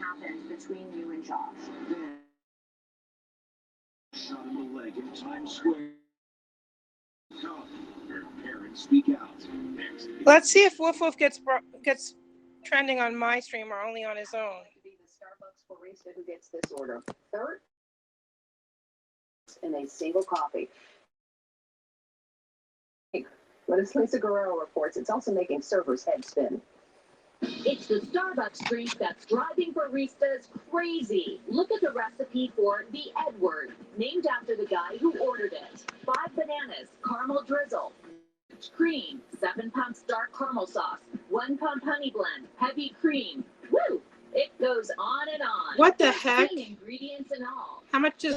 happened between you and Josh? Shot in the leg in Times Square. Her parents speak out. Let's see if Woof Woof gets trending on my stream or only on his own. To be the Starbucks barista who gets this order. Third, in a single coffee. But as Lisa Guerrero reports, it's also making servers' heads spin. It's the Starbucks drink that's driving baristas crazy. Look at the recipe for the Edward, named after the guy who ordered it. 5 bananas, caramel drizzle, cream, 7 pumps dark caramel sauce, 1 pump honey blend, heavy cream. Woo! It goes on and on. What the heck? Ingredients and all. How much is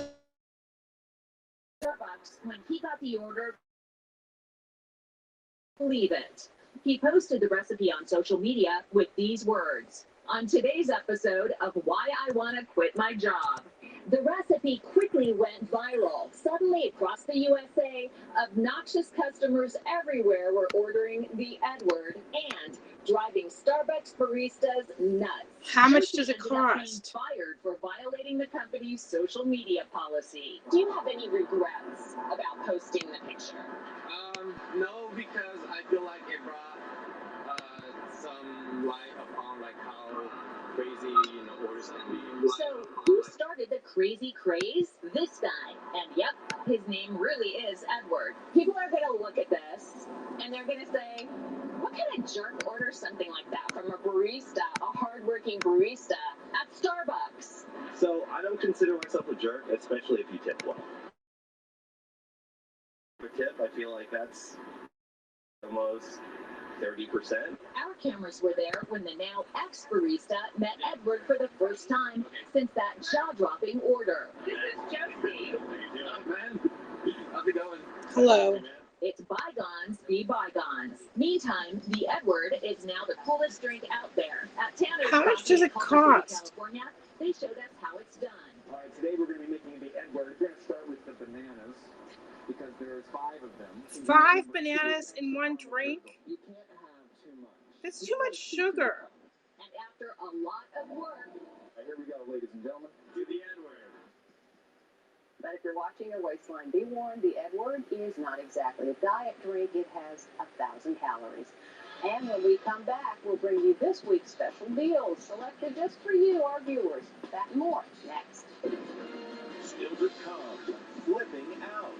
Starbucks when he got the order? Believe it. He posted the recipe on social media with these words. On today's episode of Why I Want to Quit My Job. The recipe quickly went viral. Suddenly across the USA, obnoxious customers everywhere were ordering the Edward and driving Starbucks baristas nuts. How much does it She ended up being cost? fired for violating the company's social media policy. Do you have any regrets about posting the picture? No, because I feel like it brought some light upon like how crazy orders can be. So, who started the crazy craze? This guy. And yep, his name really is Edward. People are gonna look at this and they're gonna say, what kind of jerk orders something like that from a barista, a hardworking barista at Starbucks? So I don't consider myself a jerk, especially if you tip well. For tip, I feel like that's almost 30%. Our cameras were there when the now ex-barista met Edward for the first time since that jaw-dropping order. This is Josie. Man, how's it going? Hello. It's bygones be bygones. Meantime, the Edward is now the coolest drink out there. At Tanner's How much Coffee does in it Culver City, cost? California, they showed us how it's done. All right, today we're going to be making the Edward. We're going to start with the bananas because there's 5 of them. 5 bananas in one drink? You can't have too much. That's too much sugar. And after a lot of work, All right, here we go, ladies and gentlemen. To the Edward. But if you're watching your waistline, be warned, the Edward is not exactly a diet drink. It has 1,000 calories. And when we come back, we'll bring you this week's special deals selected just for you, our viewers. That and more next. Still to come. Flipping out.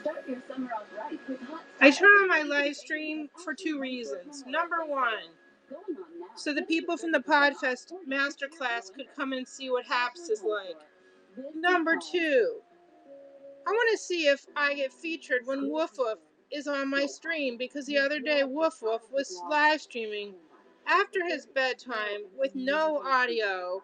Start your summer off right with hot. I turn on my live stream for 2 reasons. Number 1, Going on now. so the people from the Podfest Masterclass could come and see what Haps is like. Number 2, I want to see if I get featured when Woof Woof is on my stream, because the other day Woof Woof was live streaming after his bedtime with no audio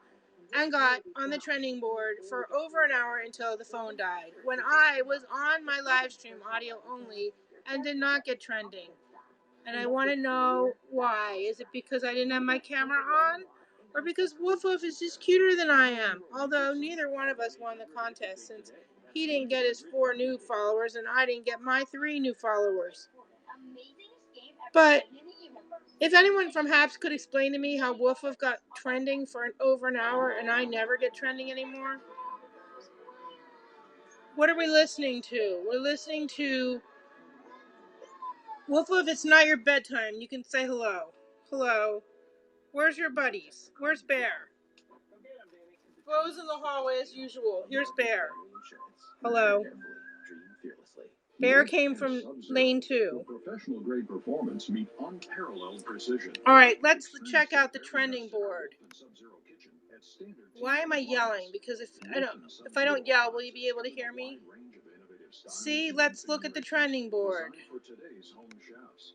and got on the trending board for over an hour until the phone died, when I was on my live stream audio only and did not get trending. And I want to know why. Is it because I didn't have my camera on? Or because Woof Woof is just cuter than I am? Although neither one of us won the contest, since he didn't get his 4 new followers and I didn't get my 3 new followers. But if anyone from Haps could explain to me how Woof Woof got trending for over an hour and I never get trending anymore. What are we listening to? We're listening to Woof Woof, it's not your bedtime. You can say hello. Hello. Where's your buddies? Where's Bear? Bo's in the hallway as usual. Here's Bear. Hello. Bear came from lane 2. Professional grade performance meet unparalleled precision. All right, let's check out the trending board. Why am I yelling? Because if I don't yell, will you be able to hear me? See, let's look at the trending board. For today's home chefs.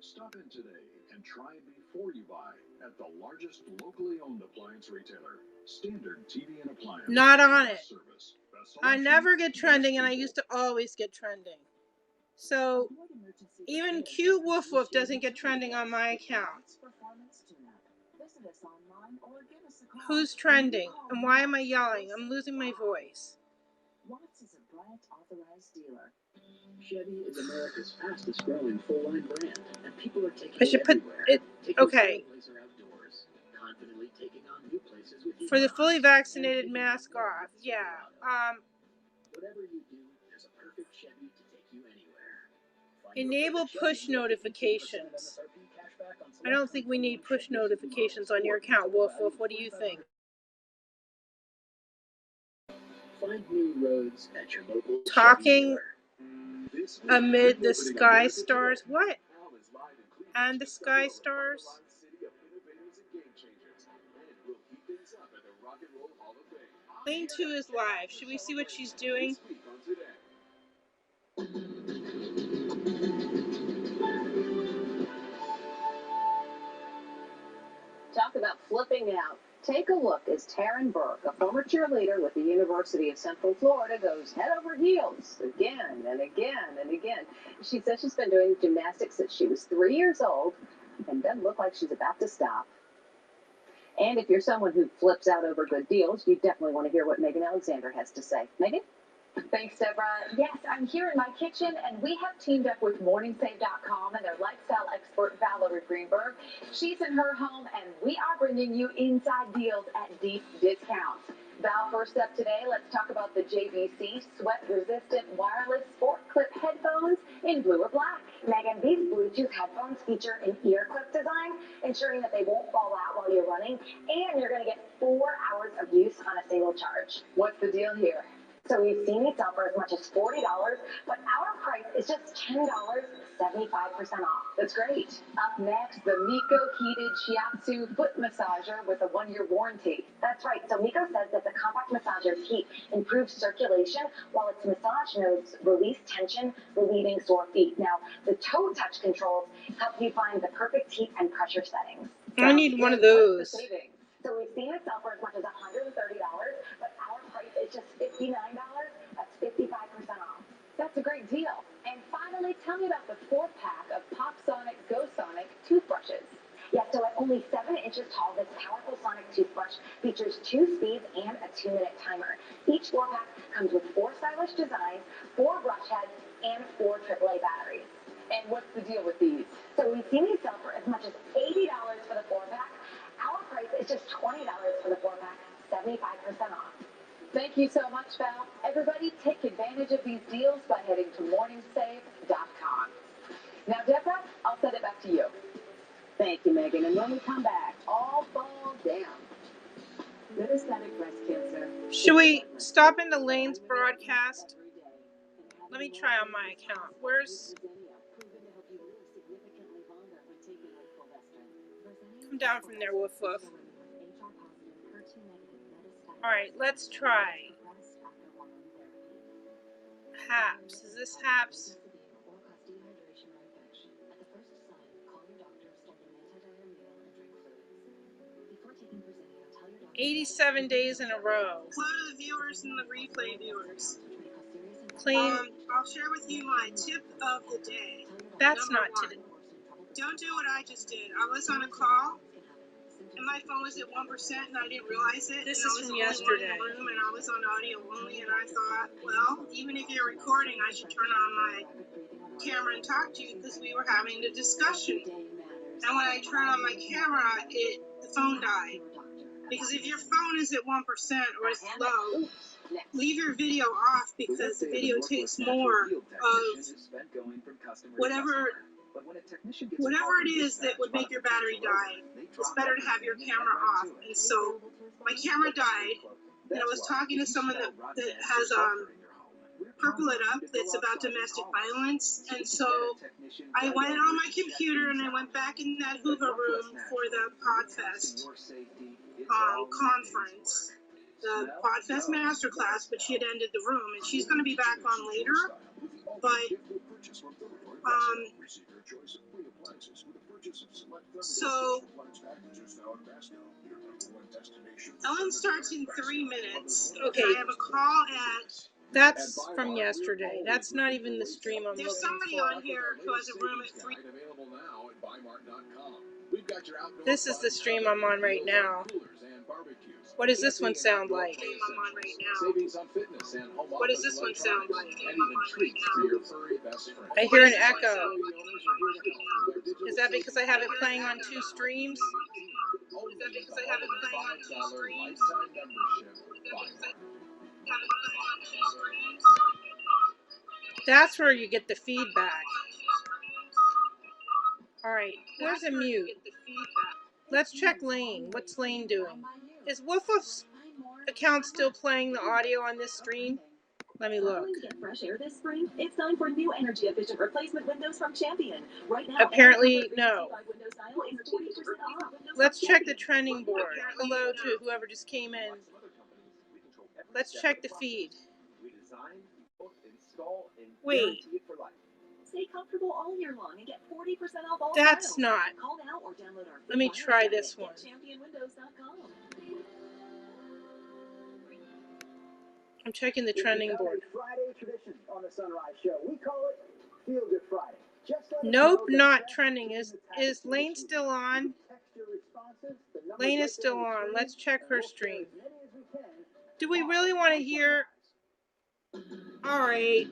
Stop in today and try before you buy at the largest locally owned appliance retailer, Standard TV and Appliance. Not on it. Service. I never get trending, and I used to always get trending. So even cute Woof Woof doesn't get trending on my account. Who's trending? And why am I yelling? I'm losing my voice. authorized dealer. Chevy is America's fastest growing full-line brand, and people are taking I should put it. Okay. Confidently taking on new places with For the fully vaccinated, mask off. Yeah. Whatever you do, there's a perfect Chevy to take you anywhere. Enable push notifications. I don't think we need push notifications on your account, Wolf. What do you think? Find new roads at your local Talking amid the sky stars. What? And the sky stars? Lane 2 is live. Should we see what she's doing? Talk about flipping out. Take a look as Taryn Burke, a former cheerleader with the University of Central Florida, goes head over heels again and again and again. She says she's been doing gymnastics since she was 3 years old and doesn't look like she's about to stop. And if you're someone who flips out over good deals, you definitely want to hear what Megan Alexander has to say. Megan? Thanks, Deborah. Yes, I'm here in my kitchen, and we have teamed up with MorningSave.com and their lifestyle expert, Valerie Greenberg. She's in her home, and we are bringing you inside deals at deep discounts. Val, first up today, let's talk about the JVC sweat-resistant wireless sport clip headphones in blue or black. Megan, these Bluetooth headphones feature an ear clip design, ensuring that they won't fall out while you're running, and you're going to get 4 hours of use on a single charge. What's the deal here? So we've seen these sell for as much as $40, but our price is just $10, 75% off. That's great. Up next, the Miko heated shiatsu foot massager with a 1-year warranty. That's right. So Miko says that the compact massager's heat improves circulation, while its massage nodes release tension, relieving sore feet. Now, the toe touch controls help you find the perfect heat and pressure settings. I need one of those. So we've seen it sell for as much as $130, but our price is just $59. That's 55% off. That's a great deal. And finally, tell me about the 4-pack of PopSonic GoSonic toothbrushes. Yeah, so at only 7 inches tall, this powerful sonic toothbrush features 2 speeds and a 2-minute timer. Each 4-pack comes with 4 stylish designs, 4 brush heads, and 4 AAA batteries. And what's the deal with these? So we've seen these sell for as much as $80 for the 4-pack. Our price is just $20 for the 4-pack, 75% off. Thank you so much, Val. Everybody, take advantage of these deals by heading to morningsave.com. Now, Deborah, I'll send it back to you. Thank you, Megan. And when we come back, all fall down. Metastatic breast cancer. Should we stop into Lane's broadcast? Let me try on my account. Where's... Come down from there, Woof Woof. Alright, let's try. HAPS. Is this HAPS? 87 days in a row. Hello to the viewers and the replay viewers. Claim. I'll share with you my tip of the day. That's Number not one. today. Don't do what I just did. I was on a call, and my phone was at 1%, and I didn't realize it. This and is I was from the only one yesterday. in the room, and I was on audio only, and I thought, well, even if you're recording, I should turn on my camera and talk to you because we were having a discussion. And when I turned on my camera, the phone died. Because if your phone is at 1% or is low, leave your video off because the video takes more of whatever it is that would make your battery die. It's better to have your camera off. And so my camera died, and I was talking to someone that has Purple It Up that's about domestic violence, and so I went on my computer and I went back in that Hoover room for the Podfest conference, the Podfest Masterclass, but she had ended the room, and she's going to be back on later, but so Ellen starts in 3 minutes. Okay. I have a call at That's from yesterday. That's not even the stream I'm There's looking somebody for. on here who has a room at 3. Available now at buymart.com. We've got your outdoor This is the stream I'm on right now. What does this one sound like? Stream I'm on right now. Savings on fitness and home What does office this one sound like? and even treats for your furry best friend. I hear an echo. Is that because I have it playing on 2 streams? Is that because I have it playing on 2 streams? Lifetime That's where you get the feedback. Alright, where's a mute? Let's check Lane. What's Lane doing? Is Woof's account still playing the audio on this stream? Let me look. To get fresh air this spring, it's time for new energy-efficient replacement windows from Champion. Right now, Apparently, no. window style is 40% off. Let's check the trending board. Hello to whoever just came in. Let's check the feed. Wait, Stay comfortable all year long and get 40% off all that's styles. not. Call now or download our Let me free try wireless this app one. at championwindows.com. I'm checking the trending board. Friday tradition on the Sunrise Show. We call it Feel Good Friday. Just let us Nope, know not that trending. Is Lane still on? Lane is still on. Let's check her stream. Do we really want to hear? Alright.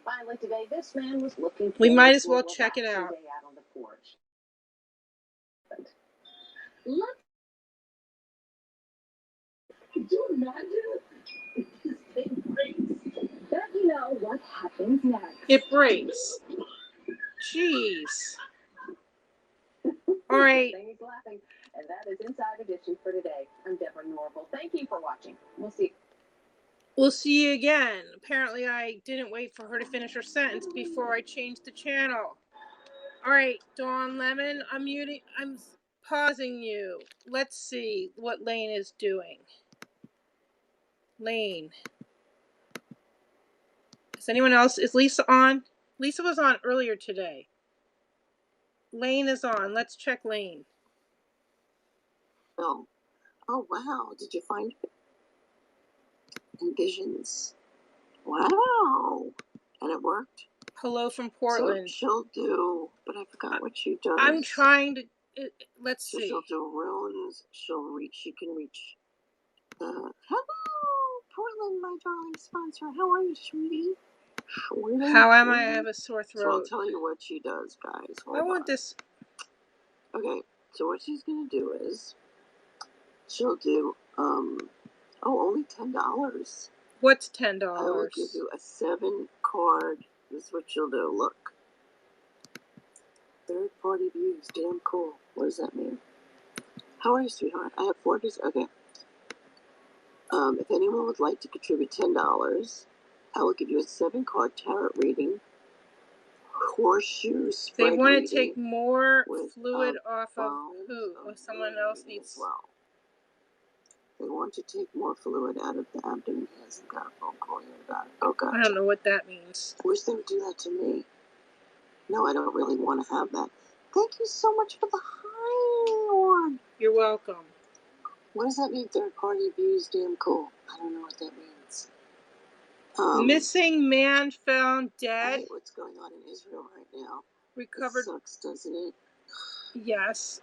Finally today, this man was looking We might forward as to a well check it relaxing out. day out on the porch. Look. Could you imagine if this thing breaks? Don't you know what happens next? It breaks. Jeez. Alright. He's laughing, and that is Inside Edition for today. I'm Deborah Norville. Thank you for watching. We'll see. We'll see you again. Apparently I didn't wait for her to finish her sentence before I changed the channel. Alright, Dawn Lemon, I'm pausing you. Let's see what Lane is doing. Lane. Is anyone else? Is Lisa on? Lisa was on earlier today. Lane is on. Let's check Lane. Oh wow, did you find it? Envisions. Wow. And it worked? Hello from Portland. So she'll do, but I forgot what she does. I'm trying to, let's So see. she'll do runes, she can reach, hello, Portland, my darling sponsor. How are you, sweetie? How am I? I have a sore So I'll throat. tell you what she does, guys. Hold I want on. this. Okay, so what she's gonna do is, she'll do, only $10. What's $10? I will give you a 7-card. This is what she'll do. Look. Third-party views. Damn cool. What does that mean? How are you, sweetheart? I have 4 days. Okay. If anyone would like to contribute $10, I will give you a 7-card tarot reading. Horseshoe spread They want reading to take more with, fluid off of bones who? of Or someone else reading needs. as well. They want to take more fluid out of the abdomen. He hasn't got a phone call yet about it. Oh, gotcha. I don't know what that means. I wish they would do that to me. No, I don't really want to have that. Thank you so much for the hi, Lord. You're welcome. What does that mean, third-party views? Damn cool. I don't know what that means. Missing man found I dead. hate what's going on in Israel right now. Recovered. It sucks, doesn't it? Yes.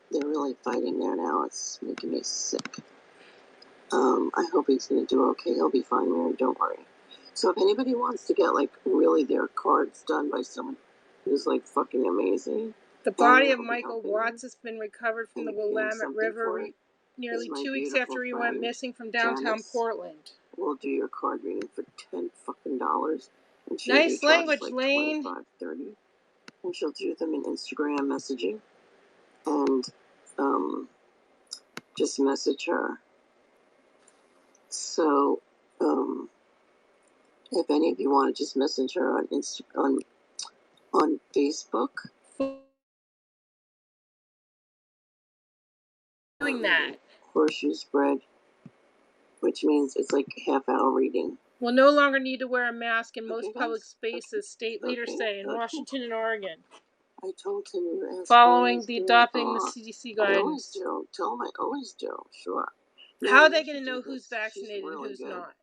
They're really fighting there now. It's making me sick. I hope he's going to do okay. He'll be fine, Mary. Don't worry. So if anybody wants to get, like, really their cards done by someone who's, like, fucking amazing. The body of Michael Watts has been recovered from the Willamette River nearly 2 weeks after he went missing from downtown Portland. We'll do your card reading for $10 fucking. And nice language, like Lane. $25-30. And she'll do them in Instagram messaging. And just message her. So, if any of you want to just message her on on Facebook. Doing that. Horseshoe spread, which means it's like half-hour reading. We'll no longer need to wear a mask in most Okay, public guys. spaces, state leaders say in Washington and Oregon. I told him you asked following always the do. adopting the CDC I always guidance. do. Tell him I always do. Sure. How are Mary, they you going to should do know who's this. She's vaccinated and really who's good. not?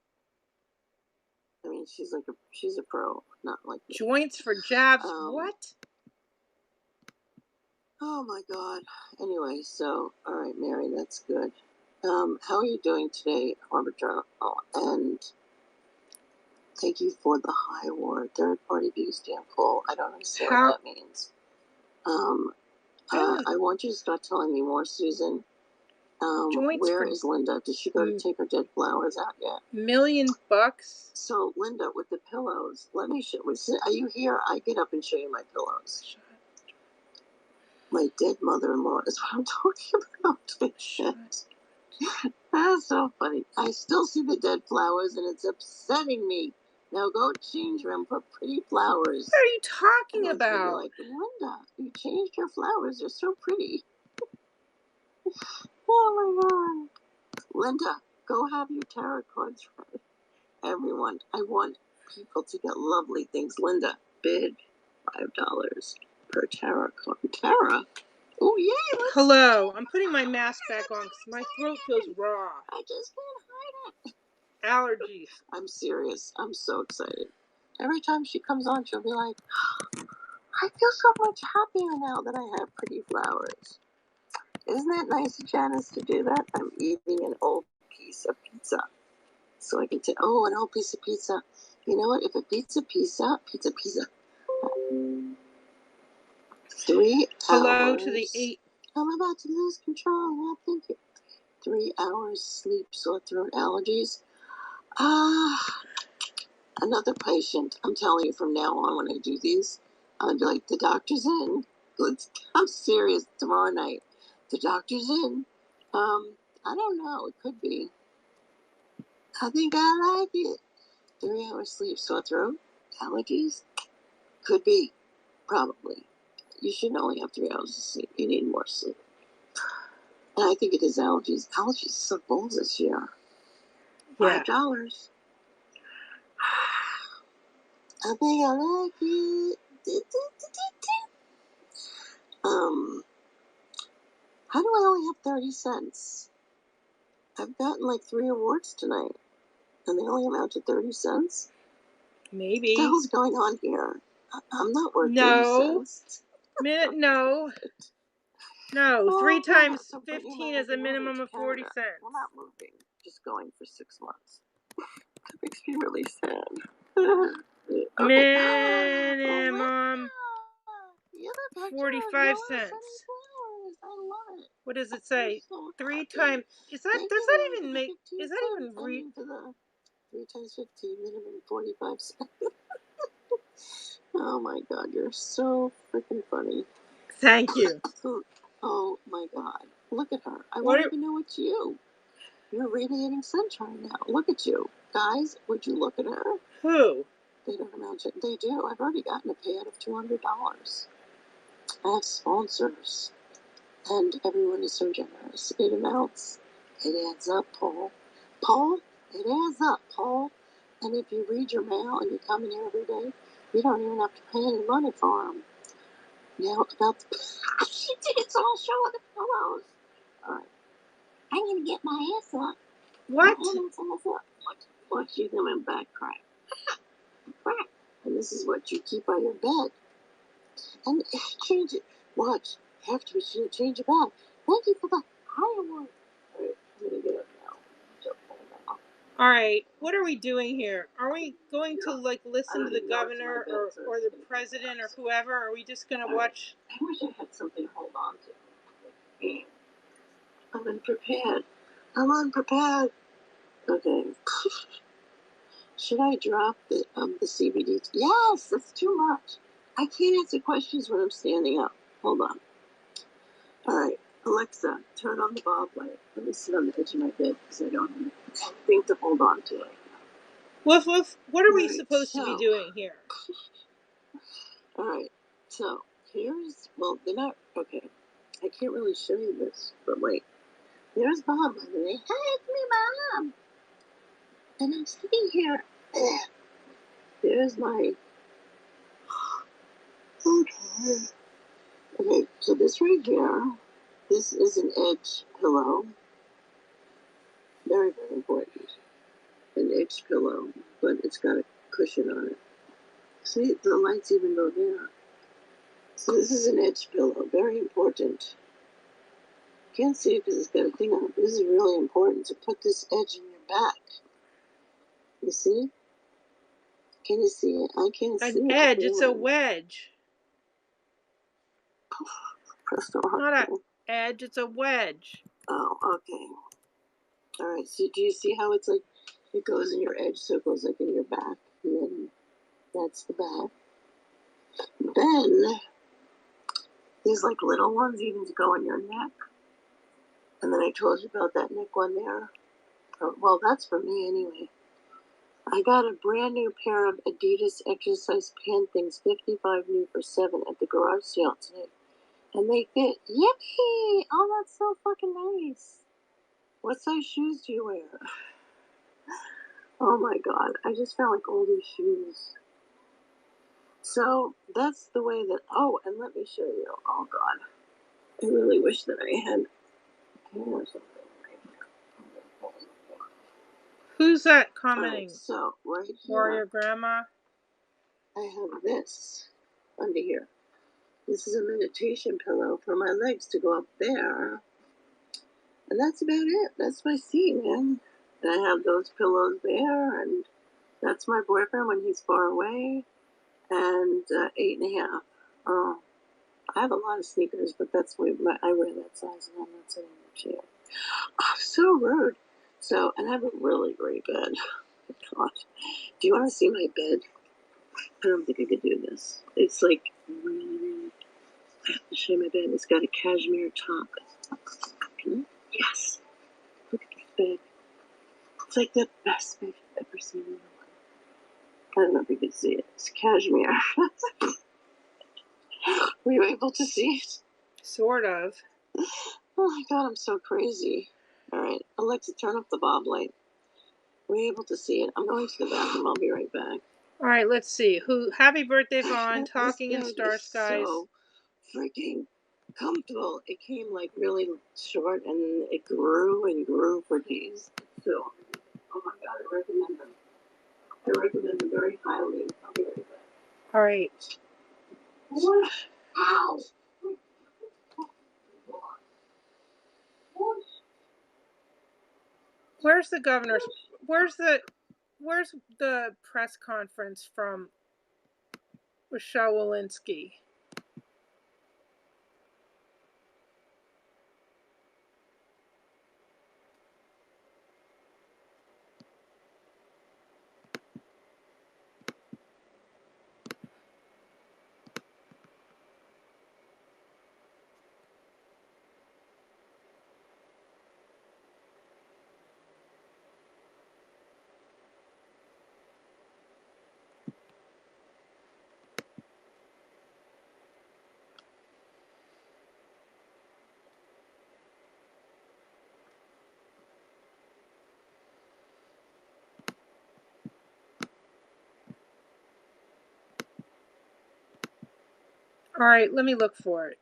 I mean, she's a pro, not like me. Joints for jabs. What? Oh my God. Anyway, so all right, Mary, that's good. How are you doing today, Harbinger? Oh, and thank you for the high award, third party view stamp call. I don't understand what that means. I want you to start telling me more, Susan. Joints Where for is Linda? Did she go to take her dead flowers out yet? $1 million. So Linda, with the pillows, let me show. Are you here? I get up and show you my pillows. My dead mother-in-law is what I'm talking about. That's so funny. I still see the dead flowers and it's upsetting me. Now go change her and put pretty flowers. What are you talking Everyone's gonna be about? like, Linda, you changed your flowers. They're so pretty. Oh my God. Linda, go have your tarot cards ready. Everyone, I want people to get lovely things. Linda, bid $5 per tarot card. Tarot? Oh, yay! Hello, I'm putting my mask back on because my throat feels raw. I just can't hide it. Allergies. I'm serious. I'm so excited. Every time she comes on, she'll be like, I feel so much happier now that I have pretty flowers. Isn't that nice, Janice, to do that? I'm eating an old piece of pizza. So I can say, oh, an old piece of pizza. You know what? If a pizza. 3 Hello hours. to the 8. I'm about to lose control. Yeah, thank you. 3 hours sleep, sore throat, allergies. Another patient. I'm telling you from now on when I do these, I'm going to be like, the doctor's in. I'm serious. Tomorrow night. The doctor's in. I don't know. It could be. I think I like it. 3 hours sleep, sore throat, allergies? Could be. Probably. You shouldn't only have 3 hours of sleep. You need more sleep. And I think it is allergies. Allergies are so bold this year. Yeah. $5. I think I like it. How do I only have 30 cents? I've gotten like 3 awards tonight, and they only amount to 30 cents? Maybe. What the hell's going on here? I'm not worth 30 cents. No. No, 3 times 15 is a minimum of 40 cents. We're not moving, just going for 6 months. That makes me really sad. Okay. Minimum 45 cents. I love it. What does it say? So 3 times. Does that even make? Is that even real? 3 times 15, minimum 45 cents. Oh my God, you're so freaking funny. Thank you. Oh my God, look at her. I won't even know it's you. You're radiating sunshine now. Look at you. Guys, would you look at her? Who? They don't amount to. They do. I've already gotten a payout of $200. I have sponsors. And everyone is so generous. It amounts. It adds up, Paul. Paul, it adds up, Paul. And if you read your mail and you come in here every day, you don't even have to pay any money for them. Now, about the... She did it, so I'll show her the pillows. All right. I'm going to get my ass up. What? Watch you coming back, crap. Crap. And this is what you keep on your bed. And change it. Watch. After you change your bed. Thank you for the high award. All right, I'm going to get up now. All right, what are we doing here? Are we going to listen to the governor or the president or whoever? Or are we just going to watch? I wish I had something to hold on to. I'm unprepared. I'm unprepared. Okay. Should I drop the CBD? Yes, that's too much. I can't answer questions when I'm standing up. Hold on. All right, Alexa, turn on the bulb light. Let me sit on the edge of my bed because I don't have anything to hold on to right now. Woof woof. What are we supposed to be doing here? All right, so here's, well, they're not, okay. I can't really show you this, but wait. There's Bob, by the way. Hi, it's me, Mom. And I'm sitting here. There's my... Okay. Okay, so this right here, this is an edge pillow. Very, very important. An edge pillow, but it's got a cushion on it. See, the lights even go there. So this is an edge pillow, very important. Can't see it because it's got a thing on it. This is really important to put this edge in your back. You see? Can you see it? I can't see it. An edge, it's a wedge. Press so hard. Not an edge, it's a wedge. Oh, okay. All right, so do you see how it's like, it goes in your edge, so it goes like in your back, and then that's the back. Then, there's like little ones even to go on your neck. And then I told you about that neck one there. Well, that's for me anyway. I got a brand new pair of Adidas exercise pant things, 55 new for $7 at the garage sale today. And they fit. Yippee! Oh, that's so fucking nice. What size shoes do you wear? Oh my god, I just found like all these shoes. So that's the way that. Oh, and let me show you. Oh god, I really wish that I had a camera or something. Who's that commenting? Right, so right here, Warrior Grandma. I have this under here. This is a meditation pillow for my legs to go up there, and that's about it. That's my seat, man. And I have those pillows there, and that's my boyfriend when he's far away. And 8.5. Oh, I have a lot of sneakers, but that's why I wear that size, and I'm not sitting in the chair. Oh, so rude. So, and I have a really great bed. God, do you want to see my bed? I don't think I could do this. It's like really, really. I have to show my bed. It's got a cashmere top. Yes. Look at this bed. It's like the best bed I've ever seen in my life. I don't know if you can see it. It's cashmere. Were you able to see it? Sort of. Oh my god, I'm so crazy. Alright, Alexa, turn off the bob light. Were you able to see it? I'm going to the bathroom. I'll be right back. Alright, let's see. Happy birthday, Vaughn. Talking in Star Skies. So freaking comfortable. It came like really short and it grew and grew for days. So, oh my god, I recommend them. I recommend them very highly. I'll be right back. Alright. What? Ow! Where's the governor's? Where's the press conference from Rochelle Walensky? Alright, let me look for it.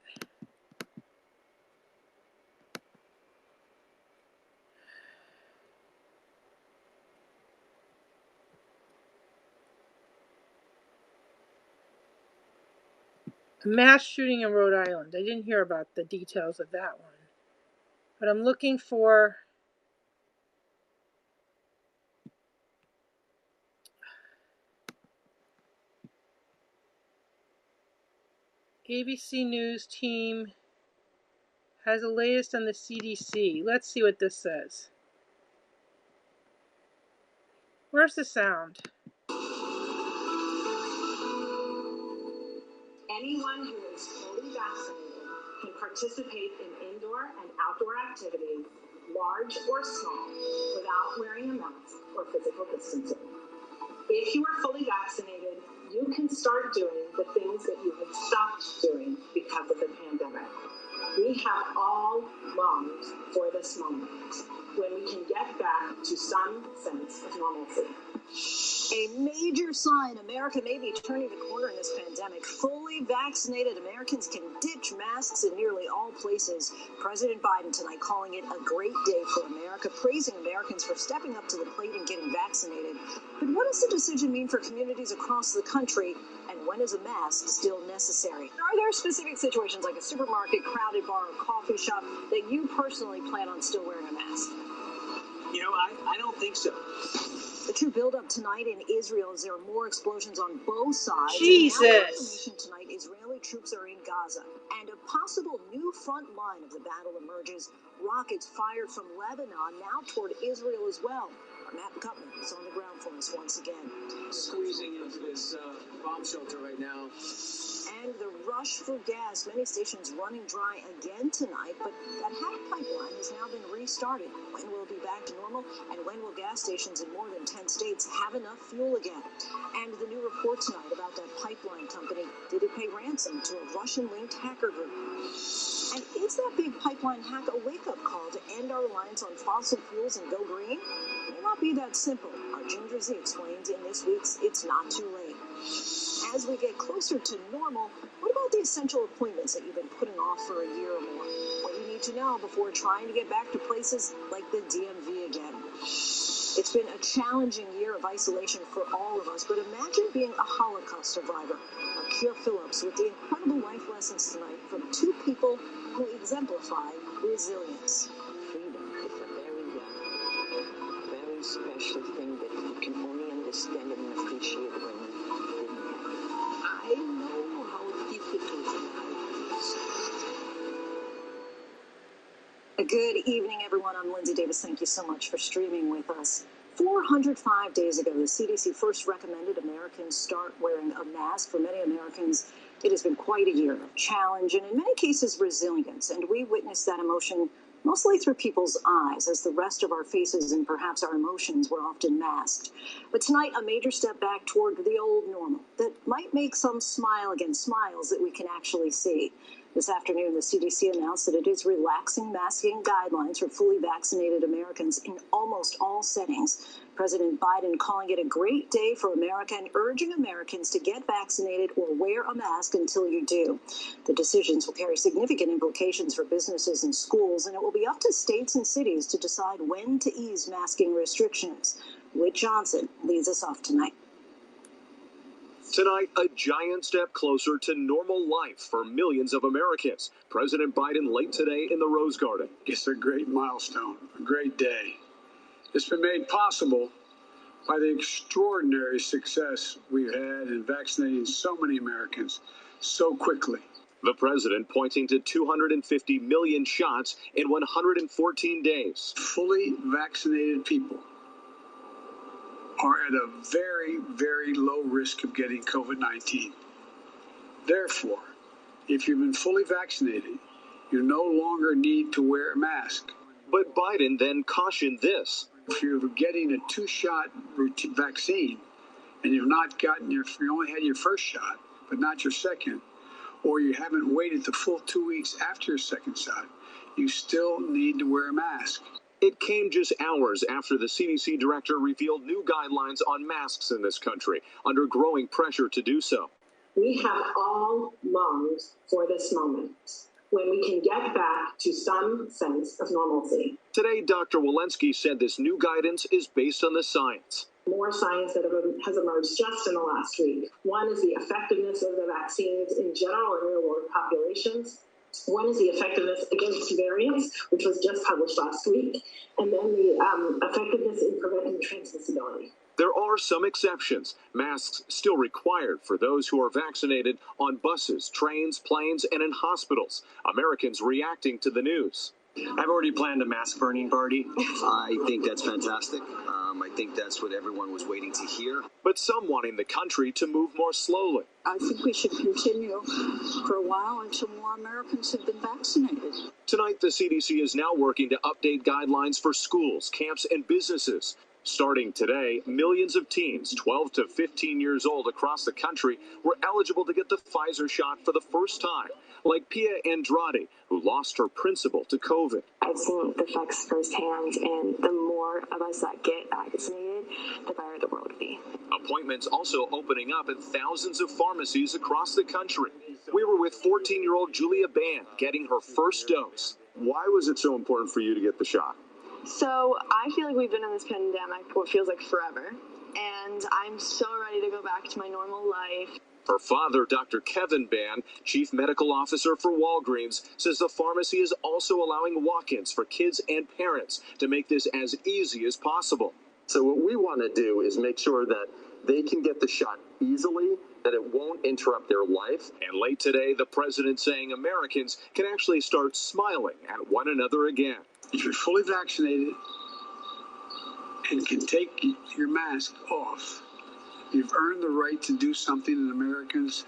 A mass shooting in Rhode Island. I didn't hear about the details of that one. But I'm looking for ABC News team has the latest on the CDC. Let's see what this says. Where's the sound? Anyone who is fully vaccinated can participate in indoor and outdoor activities, large or small, without wearing a mask or physical distancing. If you are fully vaccinated, you can start doing the things that you had stopped doing because of the pandemic. We have all longed for this moment when we can get back to some sense of normalcy. A major sign America may be turning the corner in this pandemic. Fully vaccinated Americans can ditch masks in nearly all places. President Biden tonight calling it a great day for America, praising Americans for stepping up to the plate and getting vaccinated. But what does the decision mean for communities across the country? And when is a mask still necessary? Are there specific situations like a supermarket, crowded bar, or coffee shop that you personally plan on still wearing a mask? I don't think so. The true buildup tonight in Israel as there are more explosions on both sides. Jesus. And now information tonight, Israeli troops are in Gaza. And a possible new front line of the battle emerges. Rockets fired from Lebanon, now toward Israel as well. Our Matt Gutman is on the ground for us once again. Squeezing into this bomb shelter right now. And the rush for gas, many stations running dry again tonight, but that half pipeline has now been restarted. When will it be back to normal? And when will gas stations in more than 10 states have enough fuel again? And the new report tonight about that pipeline company. Did it pay ransom to a Russian-linked hacker group? And is that big pipeline hack a wake-up call to end our reliance on fossil fuels and go green? It may not be that simple. Our Ginger Z explains in this week's It's Not Too Late. As we get closer to normal, what about the essential appointments that you've been putting off for a year or more? What do you need to know before trying to get back to places like the DMV again? It's been a challenging year of isolation for all of us, but imagine being a Holocaust survivor. Akil Phillips with the incredible life lessons tonight from two people who exemplify resilience. Freedom is a very special thing that you can only understand and appreciate when you didn't have it. I know how difficult life is. Good evening, everyone. I'm Lindsay Davis. Thank you so much for streaming with us. 405 days ago, the CDC first recommended Americans start wearing a mask. For many Americans, it has been quite a year of challenge and, in many cases, resilience. And we witnessed that emotion mostly through people's eyes, as the rest of our faces and perhaps our emotions were often masked. But tonight, a major step back toward the old normal that might make some smile against smiles that we can actually see. This afternoon, the CDC announced that it is relaxing masking guidelines for fully vaccinated Americans in almost all settings. President Biden calling it a great day for America and urging Americans to get vaccinated or wear a mask until you do. The decisions will carry significant implications for businesses and schools, and it will be up to states and cities to decide when to ease masking restrictions. Whit Johnson leads us off tonight. Tonight, a giant step closer to normal life for millions of Americans. President Biden late today in the Rose Garden. It's a great milestone, a great day. It's been made possible by the extraordinary success we've had in vaccinating so many Americans so quickly. The president pointing to 250 million shots in 114 days. Fully vaccinated people are at a very, very low risk of getting COVID-19. Therefore, if you've been fully vaccinated, you no longer need to wear a mask. But Biden then cautioned this. If you're getting a two-shot vaccine and you've not gotten you only had your first shot, but not your second, or you haven't waited the full 2 weeks after your second shot, you still need to wear a mask. It came just hours after the CDC director revealed new guidelines on masks in this country, under growing pressure to do so. We have all longed for this moment when we can get back to some sense of normalcy. Today, Dr. Walensky said this new guidance is based on the science. More science that has emerged just in the last week. One is the effectiveness of the vaccines in general in real-world populations. One is the effectiveness against variants, which was just published last week, and then the effectiveness in preventing transmissibility. There are some exceptions. Masks still required for those who are vaccinated on buses, trains, planes, and in hospitals. Americans reacting to the news. I've already planned a mask burning party. I think that's fantastic. I think that's what everyone was waiting to hear. But some wanting the country to move more slowly. I think we should continue for a while until more Americans have been vaccinated. Tonight, the CDC is now working to update guidelines for schools, camps, and businesses. Starting today, millions of teens 12 to 15 years old across the country were eligible to get the Pfizer shot for the first time. like Pia Andrade, who lost her principal to COVID. I've seen the effects firsthand, and the more of us that get vaccinated, the better the world will be. Appointments also opening up at thousands of pharmacies across the country. We were with 14-year-old Julia Band getting her first dose. Why was it so important for you to get the shot? So I feel like we've been in this pandemic what feels like forever, and I'm so ready to go back to my normal life. Her father, Dr. Kevin Band, Chief Medical Officer for Walgreens, says the pharmacy is also allowing walk-ins for kids and parents to make this as easy as possible. So what we want to do is make sure that they can get the shot easily, that it won't interrupt their life. And late today, the president saying Americans can actually start smiling at one another again. If you're fully vaccinated and can take your mask off, you've earned the right to do something that Americans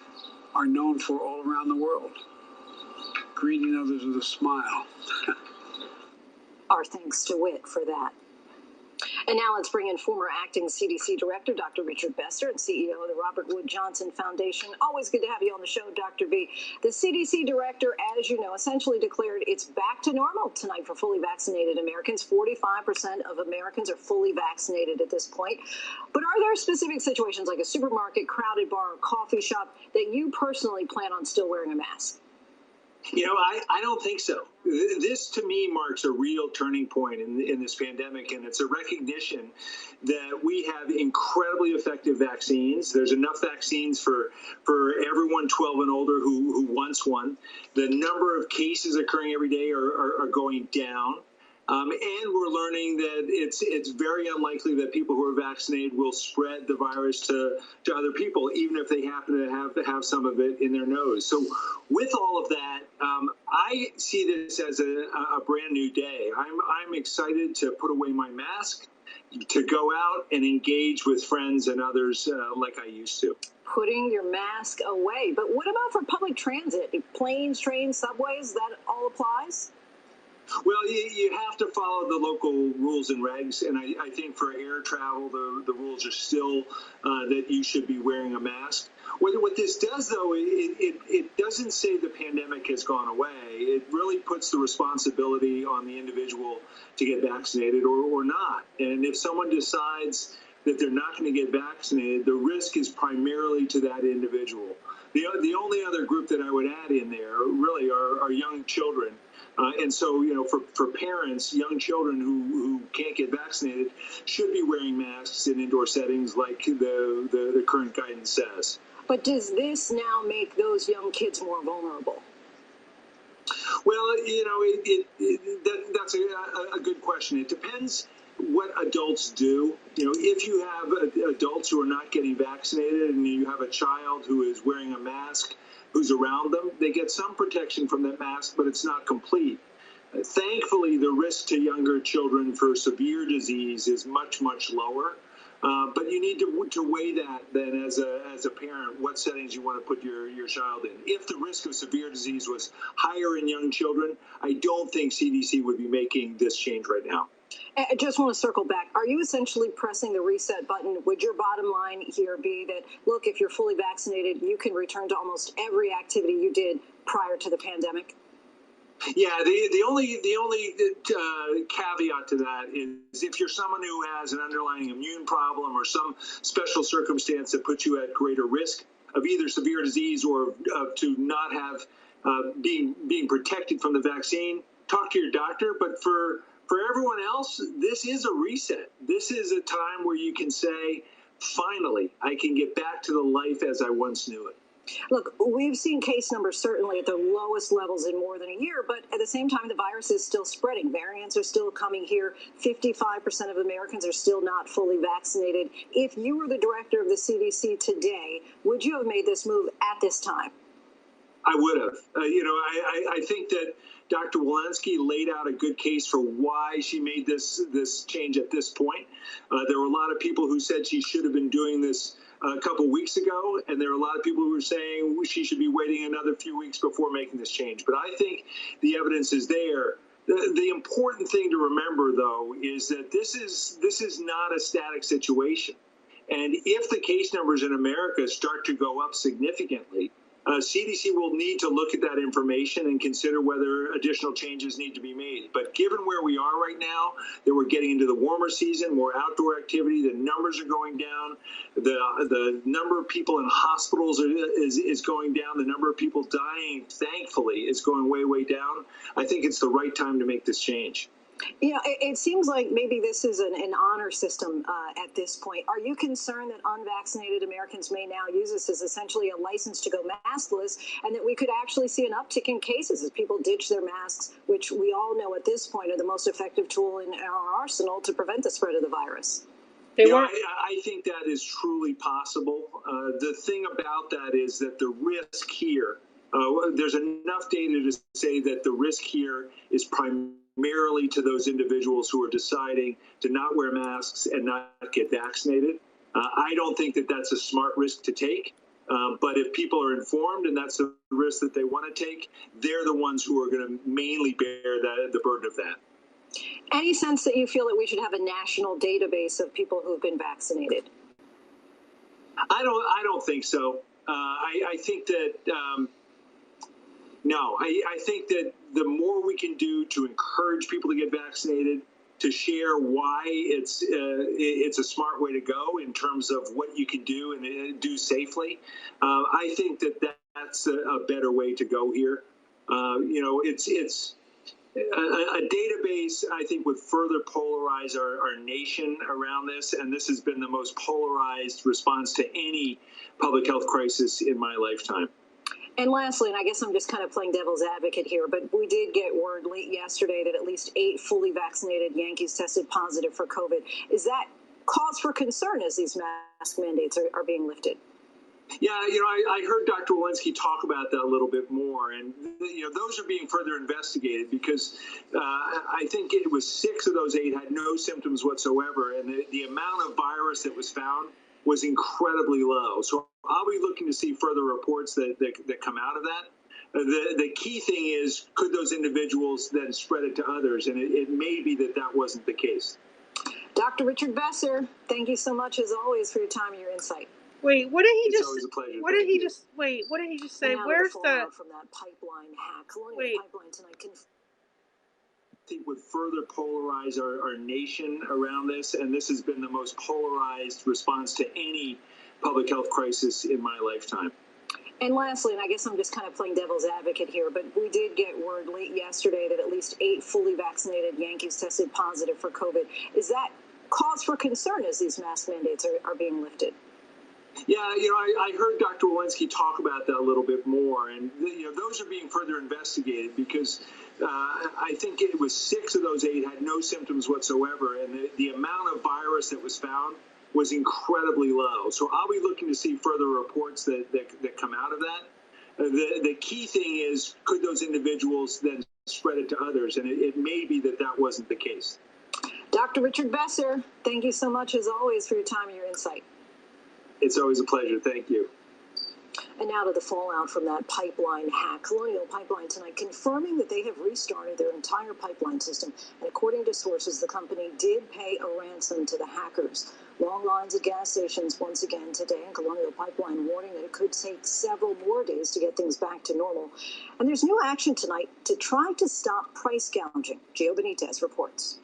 are known for all around the world. Greeting others with a smile. Our thanks to Whit for that. And now let's bring in former acting CDC Director, Dr. Richard Besser, and CEO of the Robert Wood Johnson Foundation. Always good to have you on the show, Dr. B. The CDC Director, as you know, essentially declared it's back to normal tonight for fully vaccinated Americans. 45% of Americans are fully vaccinated at this point. But are there specific situations like a supermarket, crowded bar, or coffee shop that you personally plan on still wearing a mask? You know, I don't think so. This, to me, marks a real turning point in this pandemic, and it's a recognition that we have incredibly effective vaccines. There's enough vaccines for everyone 12 and older who wants one. The number of cases occurring every day are going down. And we're learning that it's very unlikely that people who are vaccinated will spread the virus to other people, even if they happen to have some of it in their nose. So with all of that, I see this as a brand new day. I'm excited to put away my mask, to go out and engage with friends and others like I used to. Putting your mask away. But what about for public transit? Planes, trains, subways, that all applies? Well, you have to follow the local rules and regs, and I think for air travel, the rules are still that you should be wearing a mask. What this does, though, it doesn't say the pandemic has gone away. It really puts the responsibility on the individual to get vaccinated or not. And if someone decides that they're not going to get vaccinated, the risk is primarily to that individual. The only other group that I would add in there really are young children. And so, you know, for parents, young children who can't get vaccinated should be wearing masks in indoor settings like the current guidance says. But does this now make those young kids more vulnerable? Well, you know, that's a good question. It depends what adults do. You know, if you have adults who are not getting vaccinated and you have a child who is wearing a mask, who's around them, they get some protection from that mask, but it's not complete. Thankfully, the risk to younger children for severe disease is much, much lower. But you need to weigh that then as a parent, what settings you want to put your child in. If the risk of severe disease was higher in young children, I don't think CDC would be making this change right now. I just want to circle back. Are you essentially pressing the reset button? Would your bottom line here be that, look, if you're fully vaccinated, you can return to almost every activity you did prior to the pandemic? Yeah, the only caveat to that is if you're someone who has an underlying immune problem or some special circumstance that puts you at greater risk of either severe disease or to not have being protected from the vaccine, talk to your doctor. But for everyone else, this is a reset. This is a time where you can say, finally, I can get back to the life as I once knew it. Look, we've seen case numbers certainly at the lowest levels in more than a year, but at the same time, the virus is still spreading. Variants are still coming here. 55% of Americans are still not fully vaccinated. If you were the director of the CDC today, would you have made this move at this time? I would have. I think that Dr. Walensky laid out a good case for why she made this change at this point. There were a lot of people who said she should have been doing this a couple weeks ago, and there are a lot of people who are saying she should be waiting another few weeks before making this change. But I think the evidence is there. The important thing to remember, though, is that this is not a static situation. And if the case numbers in America start to go up significantly, CDC will need to look at that information and consider whether additional changes need to be made. But given where we are right now, that we're getting into the warmer season, more outdoor activity, the numbers are going down, the number of people in hospitals is going down, the number of people dying, thankfully, is going way, way down. I think it's the right time to make this change. You know, it seems like maybe this is an honor system at this point. Are you concerned that unvaccinated Americans may now use this as essentially a license to go maskless, and that we could actually see an uptick in cases as people ditch their masks, which we all know at this point are the most effective tool in our arsenal to prevent the spread of the virus? I think that is truly possible. The thing about that is that the risk here, there's enough data to say that the risk here is primarily to those individuals who are deciding to not wear masks and not get vaccinated. I don't think that that's a smart risk to take. But if people are informed and that's the risk that they want to take, they're the ones who are going to mainly bear the burden of that. Any sense that you feel that we should have a national database of people who've been vaccinated? I don't think so. I think that no. I think that the more we can do to encourage people to get vaccinated, to share why it's a smart way to go in terms of what you can do and do safely, I think that that's a better way to go here. It's a database, I think, would further polarize our nation around this, and this has been the most polarized response to any public health crisis in my lifetime. And lastly, and I guess I'm just kind of playing devil's advocate here, but we did get word late yesterday that at least 8 fully vaccinated Yankees tested positive for COVID. Is that cause for concern as these mask mandates are being lifted? Yeah, I heard Dr. Walensky talk about that a little bit more, and those are being further investigated because I think it was 6 of those 8 had no symptoms whatsoever, and the amount of virus that was found was incredibly low. So I'll be looking to see further reports that come out of that. The key thing is, could those individuals then spread it to others? And it may be that wasn't the case. Dr. Richard Besser, thank you so much as always for your time and your insight. Wait, what did he It's just? always a pleasure. What did he just? Wait, what did he just say? And now Where's the the? fallout from that pipeline hack? Colonial Pipeline tonight I think would further polarize our nation around this, and this has been the most polarized response to any public health crisis in my lifetime. And lastly, and I guess I'm just kind of playing devil's advocate here, but we did get word late yesterday that at least 8 fully vaccinated Yankees tested positive for COVID. Is that cause for concern as these mask mandates are being lifted? Yeah, I heard Dr. Walensky talk about that a little bit more, and those are being further investigated because I think it was 6 of those 8 had no symptoms whatsoever, and the amount of virus that was found was incredibly low. So I'll be looking to see further reports that come out of that. The key thing is, could those individuals then spread it to others? And it may be that wasn't the case. Dr. Richard Besser, thank you so much as always for your time and your insight. It's always a pleasure. Thank you. And now to the fallout from that pipeline hack. Colonial Pipeline tonight confirming that they have restarted their entire pipeline system. And according to sources, the company did pay a ransom to the hackers. Long lines at gas stations once again today, and Colonial Pipeline warning that it could take several more days to get things back to normal. And there's new action tonight to try to stop price gouging. Gio Benitez reports.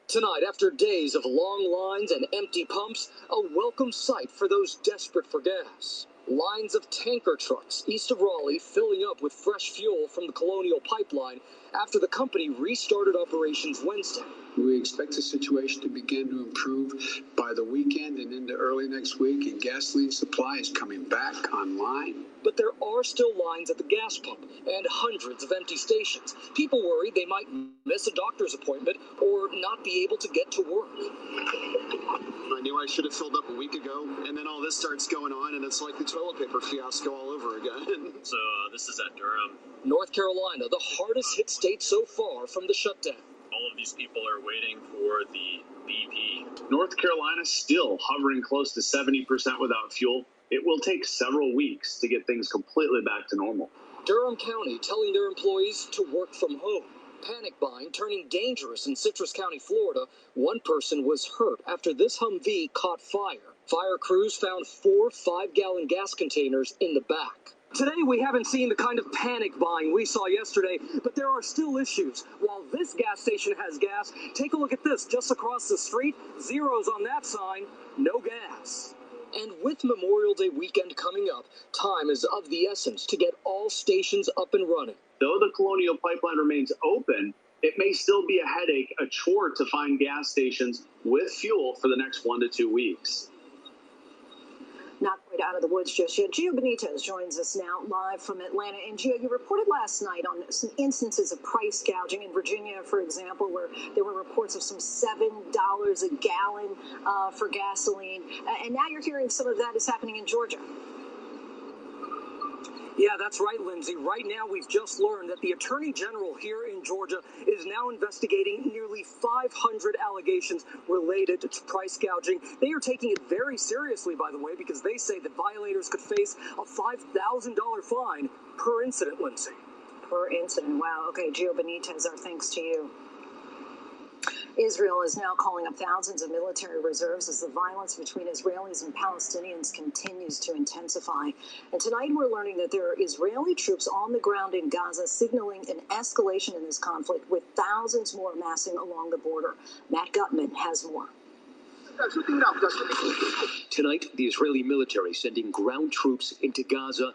Tonight, after days of long lines and empty pumps, a welcome sight for those desperate for gas. Lines of tanker trucks east of Raleigh filling up with fresh fuel from the Colonial Pipeline after the company restarted operations Wednesday. We expect the situation to begin to improve by the weekend and into early next week, and gasoline supply is coming back online. But there are still lines at the gas pump and hundreds of empty stations. People worried they might miss a doctor's appointment or not be able to get to work. I knew I should have filled up a week ago, and then all this starts going on, and it's like the toilet paper fiasco all over again. So this is at Durham. North Carolina, the hardest hit state so far from the shutdown. All of these people are waiting for the BP. North Carolina still hovering close to 70% without fuel. It will take several weeks to get things completely back to normal. Durham County telling their employees to work from home. Panic buying turning dangerous in Citrus County, Florida. One person was hurt after this Humvee caught fire. Fire crews found 4 5-gallon gas containers in the back. Today, we haven't seen the kind of panic buying we saw yesterday, but there are still issues. While this gas station has gas, take a look at this. Just across the street, zeros on that sign, no gas. And with Memorial Day weekend coming up, time is of the essence to get all stations up and running. Though the Colonial Pipeline remains open, it may still be a headache, a chore to find gas stations with fuel for the next 1 to 2 weeks. Not quite out of the woods just yet. Gio Benitez joins us now live from Atlanta. And Gio, you reported last night on some instances of price gouging in Virginia, for example, where there were reports of some $7 a gallon for gasoline. And now you're hearing some of that is happening in Georgia. Yeah, that's right, Lindsay. Right now, we've just learned that the Attorney General here in Georgia is now investigating nearly 500 allegations related to price gouging. They are taking it very seriously, by the way, because they say that violators could face a $5,000 fine per incident, Lindsay. Per incident. Wow. Okay, Gio Benitez, our thanks to you. Israel is now calling up thousands of military reserves as the violence between Israelis and Palestinians continues to intensify. And tonight we're learning that there are Israeli troops on the ground in Gaza signaling an escalation in this conflict, with thousands more amassing along the border. Matt Gutman has more. Tonight, the Israeli military sending ground troops into Gaza,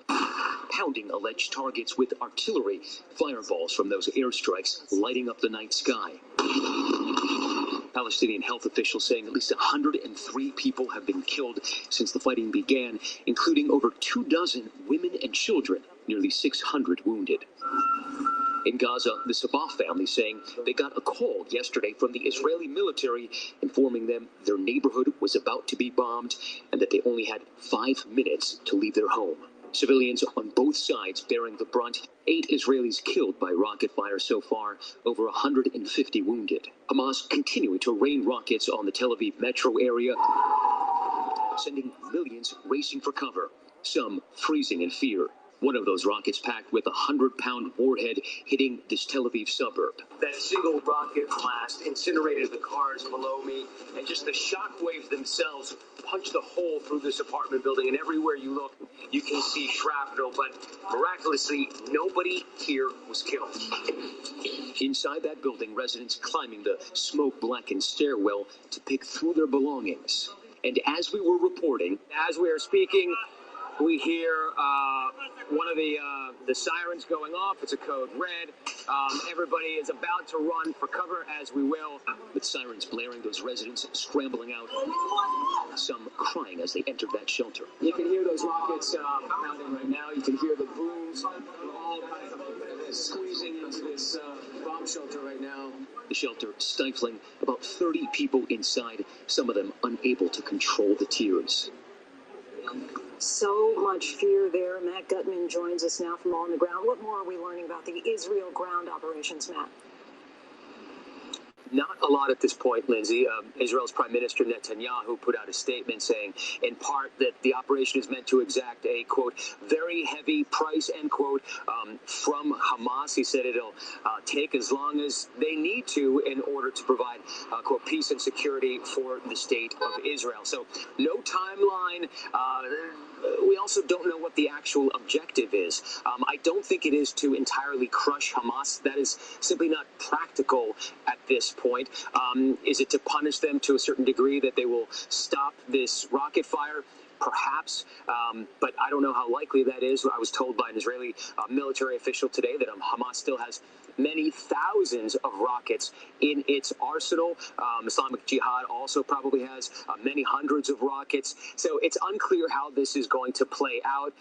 pounding alleged targets with artillery, fireballs from those airstrikes lighting up the night sky. Palestinian health officials saying at least 103 people have been killed since the fighting began, including over 24 women and children, nearly 600 wounded. In Gaza, the Sabah family saying they got a call yesterday from the Israeli military informing them their neighborhood was about to be bombed and that they only had 5 minutes to leave their home. Civilians on both sides bearing the brunt. 8 Israelis killed by rocket fire so far, over 150 wounded. Hamas continuing to rain rockets on the Tel Aviv metro area, sending millions racing for cover, some freezing in fear. One of those rockets packed with a 100-pound warhead hitting this Tel Aviv suburb. That single rocket blast incinerated the cars below me, and just the shock waves themselves punched a hole through this apartment building, and everywhere you look, you can see shrapnel, but miraculously, nobody here was killed. Inside that building, residents climbing the smoke-blackened stairwell to pick through their belongings. And as we were reporting, as we are speaking, we hear one of the sirens going off. It's a code red. Everybody is about to run for cover, as we will. With sirens blaring, those residents scrambling out, some crying as they entered that shelter. You can hear those rockets pounding right now. You can hear the booms all squeezing into this bomb shelter right now. The shelter stifling, about 30 people inside, some of them unable to control the tears. So much fear there. Matt Gutman joins us now from on the ground. What more are we learning about the Israel ground operations, Matt? Not a lot at this point, Lindsay. Israel's Prime Minister Netanyahu put out a statement saying, in part, that the operation is meant to exact a, quote, very heavy price, end quote, from Hamas. He said it'll take as long as they need to in order to provide, quote, peace and security for the state of Israel. So no timeline. We also don't know what the actual objective is. I don't think it is to entirely crush Hamas. That is simply not practical at this point. Is it to punish them to a certain degree that they will stop this rocket fire? Perhaps, but I don't know how likely that is. I was told by an Israeli military official today that Hamas still has many thousands of rockets in its arsenal. Islamic Jihad also probably has many hundreds of rockets. So it's unclear how this is going to play out.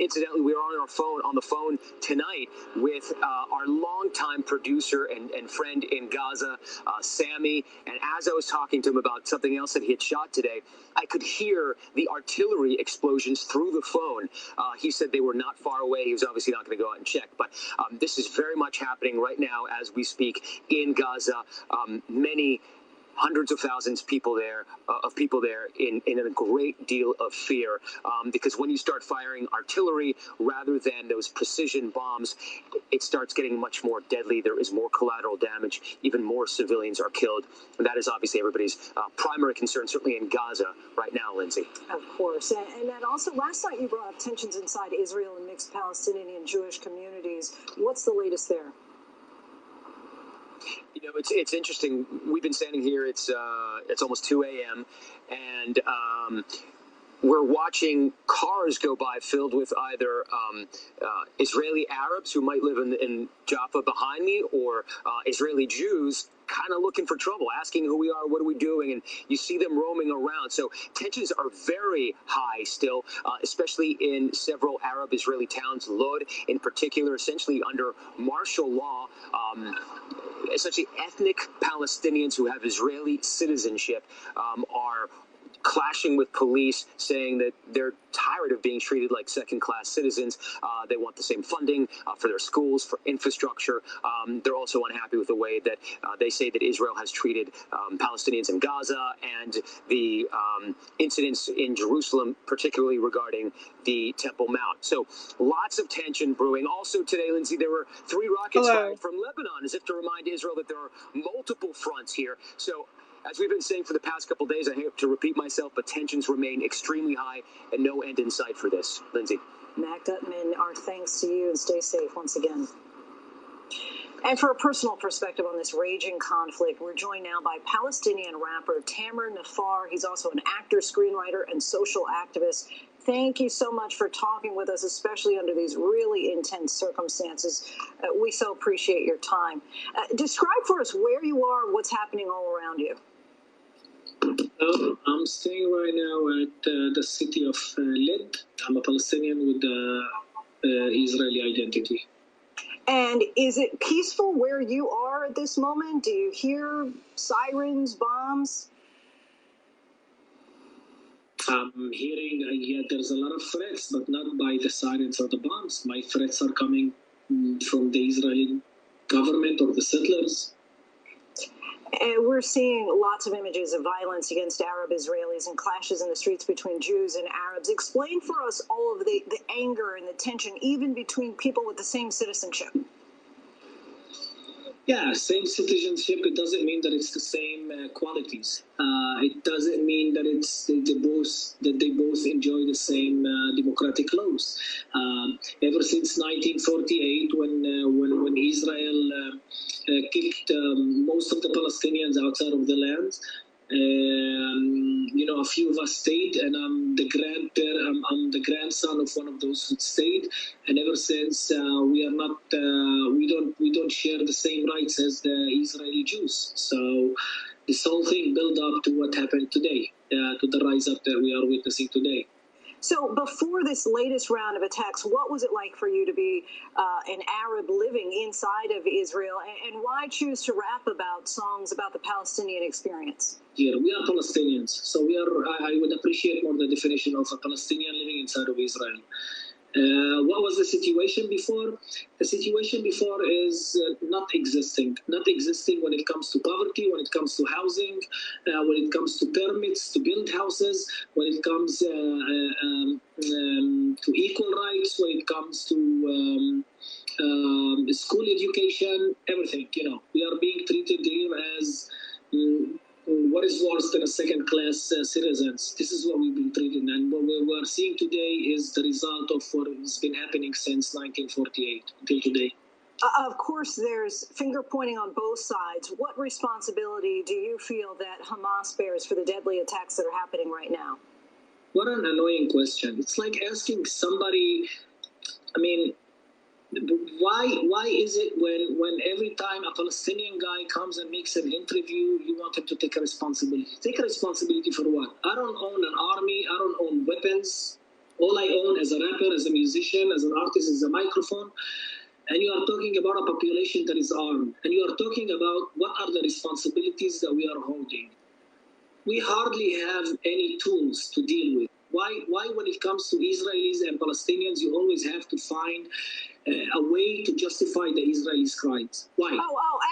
Incidentally, we were on the phone tonight with our longtime producer and friend in Gaza, Sammy. And as I was talking to him about something else that he had shot today, I could hear the artillery explosions through the phone. He said they were not far away. He was obviously not going to go out and check. But this is very much happening right now as we speak in Gaza. Many hundreds of thousands of people there in a great deal of fear, because when you start firing artillery rather than those precision bombs, it starts getting much more deadly. There is more collateral damage. Even more civilians are killed. And that is obviously everybody's primary concern, certainly in Gaza right now, Lindsay. Of course. And then also, last night you brought up tensions inside Israel and mixed Palestinian and Jewish communities. What's the latest there? You know, it's interesting. We've been standing here. It's almost 2 a.m. and we're watching cars go by filled with either Israeli Arabs who might live in Jaffa behind me, or Israeli Jews kind of looking for trouble, asking who we are, what are we doing, and you see them roaming around. So tensions are very high still, especially in several Arab-Israeli towns, Lod in particular, essentially under martial law. Essentially, ethnic Palestinians who have Israeli citizenship are clashing with police, saying that they're tired of being treated like second-class citizens. They want the same funding for their schools, for infrastructure. They're also unhappy with the way that they say that Israel has treated Palestinians in Gaza and the incidents in Jerusalem, particularly regarding the Temple Mount. So lots of tension brewing. Also today, Lindsay, there were 3 rockets fired from Lebanon, as if to remind Israel that there are multiple fronts here. So as we've been saying for the past couple of days, I hate to repeat myself, but tensions remain extremely high and no end in sight for this. Lindsay. Mac Gutman, our thanks to you, and stay safe once again. And for a personal perspective on this raging conflict, we're joined now by Palestinian rapper Tamer Nafar. He's also an actor, screenwriter, and social activist. Thank you so much for talking with us, especially under these really intense circumstances. We so appreciate your time. Describe for us where you are, what's happening all around you. I'm staying right now at the city of Lod. I'm a Palestinian with Israeli identity. And is it peaceful where you are at this moment? Do you hear sirens, bombs? I'm hearing, there's a lot of threats, but not by the sirens or the bombs. My threats are coming from the Israeli government or the settlers. And we're seeing lots of images of violence against Arab Israelis and clashes in the streets between Jews and Arabs. Explain for us all of the anger and the tension, even between people with the same citizenship. Yeah, same citizenship. It doesn't mean that it's the same qualities. It doesn't mean that they both enjoy the same democratic laws. Ever since 1948, when Israel kicked most of the Palestinians outside of the land, a few of us stayed, and I'm the grandson of one of those who stayed. And ever since, we don't share the same rights as the Israeli Jews. So this whole thing built up to what happened today, to the rise up that we are witnessing today. So before this latest round of attacks, what was it like for you to be an Arab living inside of Israel, and why choose to rap about songs about the Palestinian experience? Here, we are Palestinians, so I would appreciate more the definition of a Palestinian living inside of Israel. What was the situation before? The situation before is not existing when it comes to poverty, when it comes to housing, when it comes to permits to build houses, when it comes to equal rights, when it comes to school education, everything. We are being treated here as what is worse than a second-class citizens. This is what we've been treated, and what we're seeing today is the result of what has been happening since 1948 until today. Of course, there's finger-pointing on both sides. What responsibility do you feel that Hamas bears for the deadly attacks that are happening right now? What an annoying question. It's like asking somebody, why is it when every time a Palestinian guy comes and makes an interview, you want him to take a responsibility? Take a responsibility for what? I don't own an army. I don't own weapons. All I own as a rapper, as a musician, as an artist is a microphone. And you are talking about a population that is armed. And you are talking about what are the responsibilities that we are holding. We hardly have any tools to deal with. Why when it comes to Israelis and Palestinians, you always have to find a way to justify the Israelis' crimes. Why?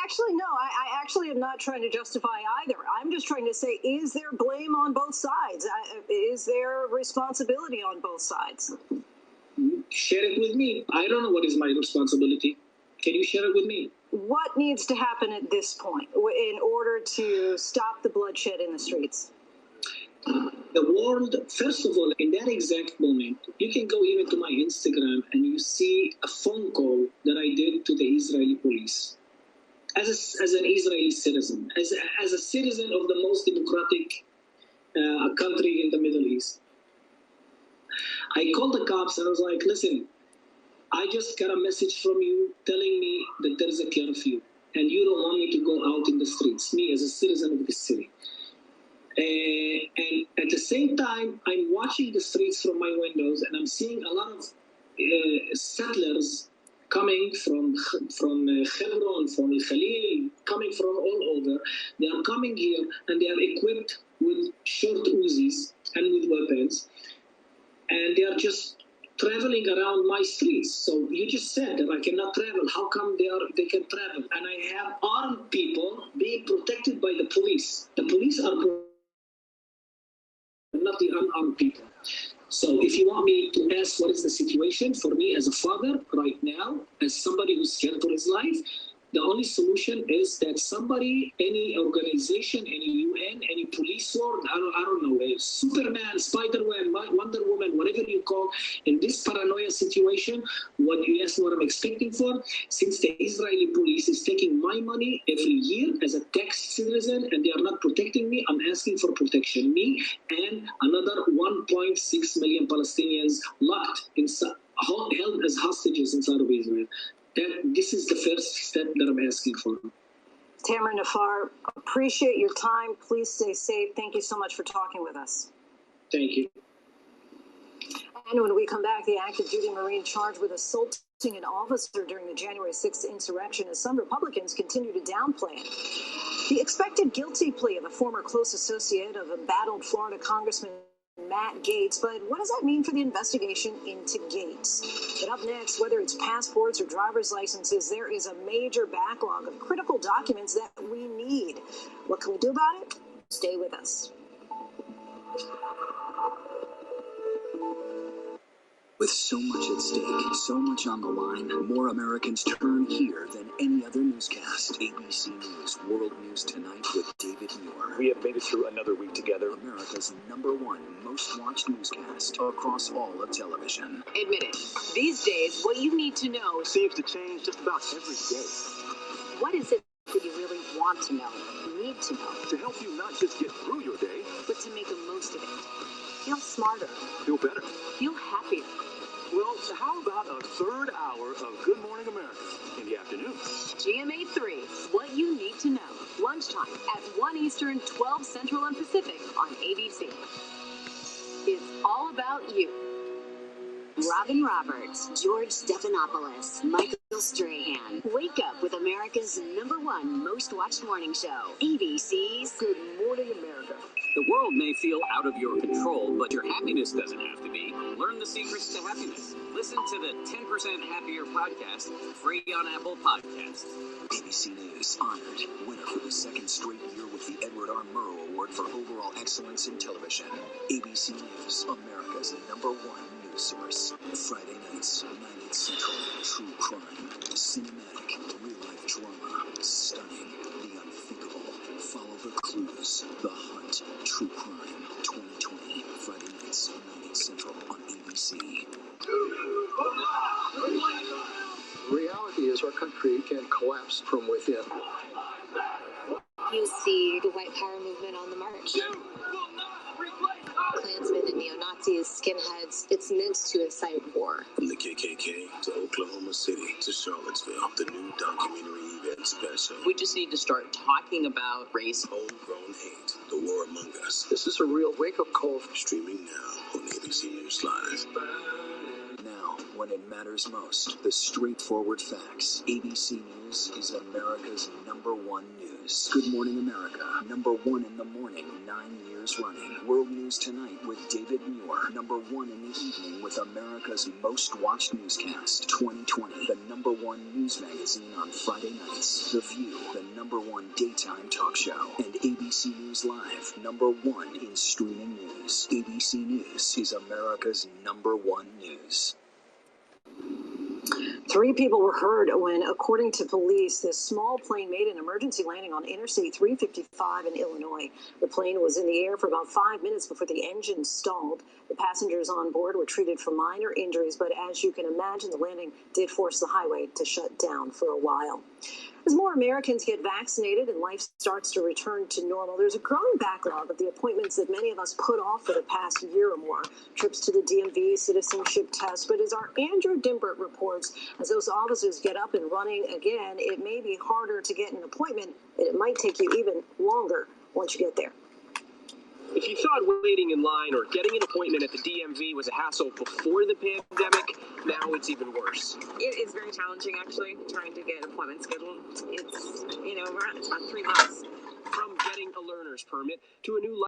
Actually, no. I actually am not trying to justify either. I'm just trying to say, is there blame on both sides? Is there responsibility on both sides? Share it with me. I don't know what is my responsibility. Can you share it with me? What needs to happen at this point in order to stop the bloodshed in the streets? The world, first of all, in that exact moment, you can go even to my Instagram and you see a phone call that I did to the Israeli police. As an Israeli citizen, as a citizen of the most democratic country in the Middle East. I called the cops and I was like, listen, I just got a message from you telling me that there's a curfew and you don't want me to go out in the streets, me as a citizen of this city. And at the same time, I'm watching the streets from my windows and I'm seeing a lot of settlers coming from Hebron, from Al Khalil, coming from all over. They are coming here and they are equipped with short Uzis and with weapons. And they are just traveling around my streets. So you just said that I cannot travel. How come they can travel? And I have armed people being protected by the police. The police are not the unarmed people. So if you want me to ask what is the situation for me as a father right now, as somebody who's scared for his life, the only solution is that somebody, any organization, any UN, any police world, I don't know, Superman, Spider-Man, Wonder Woman, whatever you call, in this paranoia situation, what you ask what I'm expecting for, since the Israeli police is taking my money every year as a tax citizen and they are not protecting me, I'm asking for protection. Me and another 1.6 million Palestinians locked inside, held as hostages inside of Israel. This is the first step that I'm asking for. Tamara Nafar, appreciate your time. Please stay safe. Thank you so much for talking with us. Thank you. And when we come back, the active duty Marine charged with assaulting an officer during the January 6th insurrection as some Republicans continue to downplay it. The expected guilty plea of a former close associate of embattled Florida Congressman Matt Gaetz, but what does that mean for the investigation into Gaetz? But up next, whether it's passports or driver's licenses, there is a major backlog of critical documents that we need. What can we do about it? Stay with us. With so much at stake, so much on the line, more Americans turn here than any other newscast. ABC News World News Tonight with David Muir. We have made it through another week together. America's #1 most watched newscast across all of television. Admit it. These days, what you need to know seems to change just about every day. What is it that you really want to know, need to know? To help you not just get through your day, but to make the most of it. Feel smarter. Feel better. Feel happier. Well, how about a third hour of Good Morning America in the afternoon? GMA 3, what you need to know. Lunchtime at 1 Eastern, 12 Central and Pacific on ABC. It's all about you. Robin Roberts, George Stephanopoulos, Michael Strahan. Wake up with America's #1 most watched morning show. ABC's Good Morning America. The world may feel out of your control, but your happiness doesn't have to be. Learn the secrets to happiness. Listen to the 10% Happier podcast, free on Apple Podcasts. ABC News honored winner for the second straight year with the Edward R. Murrow Award for overall excellence in television. ABC News, America's #1 news source. Friday nights, 9/8 Central. True crime, cinematic, real-life drama, stunning, the unthinkable. Follow the clues. The Hunt. True Crime 2020. Friday nights, 9/8 Central on ABC. Reality is our country can collapse from within. You see the white power movement on the march. Klansmen and neo-Nazis, skinheads, it's meant to incite war. From the KKK to Oklahoma City to Charlottesville, the new documentary event special. We just need to start talking about race. Homegrown hate, the war among us. This is a real wake-up call. Streaming now on ABC News Live. Now, when it matters most. The straightforward facts. ABC News is America's #1 news. Good Morning America, #1 in the morning, 9 years running. World News Tonight with David Muir, #1 in the evening with America's most watched newscast. 2020, the #1 news magazine on Friday nights. The View, the #1 daytime talk show. And ABC News Live, #1 in streaming news. ABC News is America's #1 news. 3 people were hurt when, according to police, this small plane made an emergency landing on Interstate 355 in Illinois. The plane was in the air for about 5 minutes before the engine stalled. The passengers on board were treated for minor injuries, but as you can imagine, the landing did force the highway to shut down for a while. As more Americans get vaccinated and life starts to return to normal, there's a growing backlog of the appointments that many of us put off for the past year or more. Trips to the DMV, citizenship tests. But as our Andrew Dimbert reports, as those offices get up and running again, it may be harder to get an appointment, and it might take you even longer once you get there. If you thought waiting in line or getting an appointment at the DMV was a hassle before the pandemic, now it's even worse. It is very challenging, actually, trying to get an appointment scheduled. It's, we're at about 3 months. From getting a learner's permit to a new